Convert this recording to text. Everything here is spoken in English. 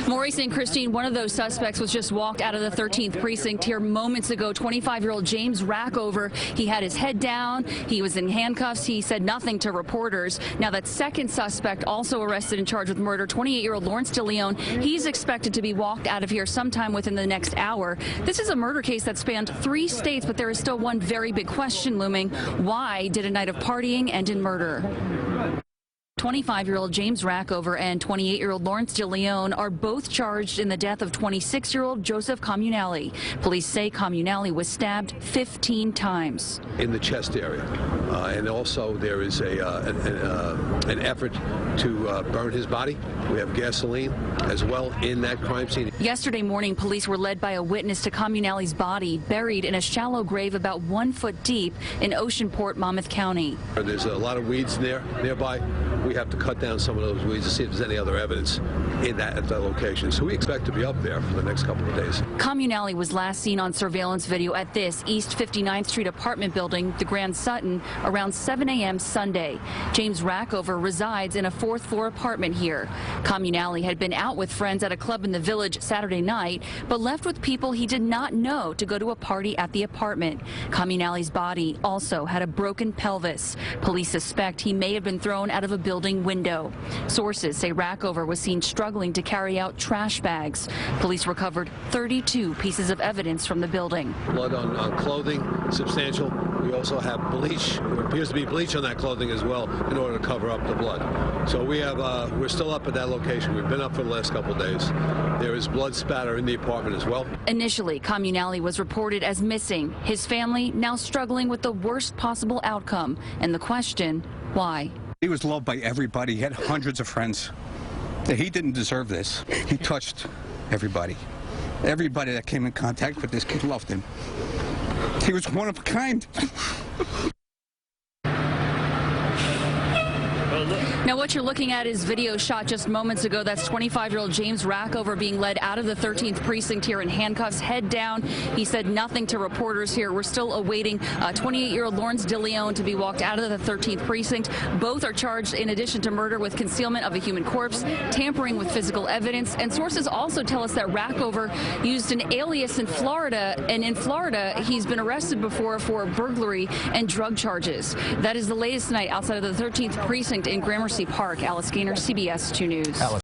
Maurice and Christine, one of those suspects was just walked out of the 13th precinct here moments ago. 25-year-old James Rackover. He had his head down. He was in handcuffs. He said nothing to reporters. Now that second suspect also arrested and charged with murder, 28-year-old Lawrence DeLeon. He's expected to be walked out of here sometime within the next hour. This is a murder case that spanned 3 states, but there is still one very big question looming. Why did a night of partying end in murder? 25-year-old James Rackover and 28-year-old Lawrence DeLeon are both charged in the death of 26-year-old Joseph Comunale. Police say Comunale was stabbed 15 times. In the chest area. And also there is an effort to burn his body. We have gasoline as well in that crime scene. Yesterday morning, police were led by a witness to Comunale's body buried in a shallow grave about 1 foot deep in Oceanport, Monmouth County. There's a lot of weeds nearby. We have to cut down some of those weeds to see if there's any other evidence at that location. So we expect to be up there for the next couple of days. Comunale was last seen on surveillance video at this East 59th Street apartment building, the Grand Sutton, around 7 a.m. Sunday. James Rackover resides in a 4th floor apartment here. Comunale had been out with friends at a club in the Village Saturday night, but left with people he did not know to go to a party at the apartment. Comunale's body also had a broken pelvis. Police suspect he may have been thrown out of a building window. Sources say Rackover was seen struggling to carry out trash bags. Police recovered 32 pieces of evidence from the building. Blood on clothing, substantial. We also have bleach. There appears to be bleach on that clothing as well in order to cover up the blood. So we're still up at that location. We've been up for the last couple of days. There is blood spatter in the apartment as well. Initially, Comunale was reported as missing. His family now struggling with the worst possible outcome. And the question, why? He was loved by everybody. He had hundreds of friends. He didn't deserve this. He touched everybody. Everybody that came in contact with this kid loved him. He was one of a kind. Now, what you're looking at is video shot just moments ago. That's 25-year-old James Rackover being led out of the 13th precinct here in handcuffs, head down. He said nothing to reporters here. We're still awaiting 28-year-old Lawrence DeLeon to be walked out of the 13th precinct. Both are charged in addition to murder with concealment of a human corpse, tampering with physical evidence. And sources also tell us that Rackover used an alias in Florida. And in Florida, he's been arrested before for burglary and drug charges. That is the latest tonight outside of the 13th precinct in Gramercy Park. Alice Gaynor, CBS 2 News.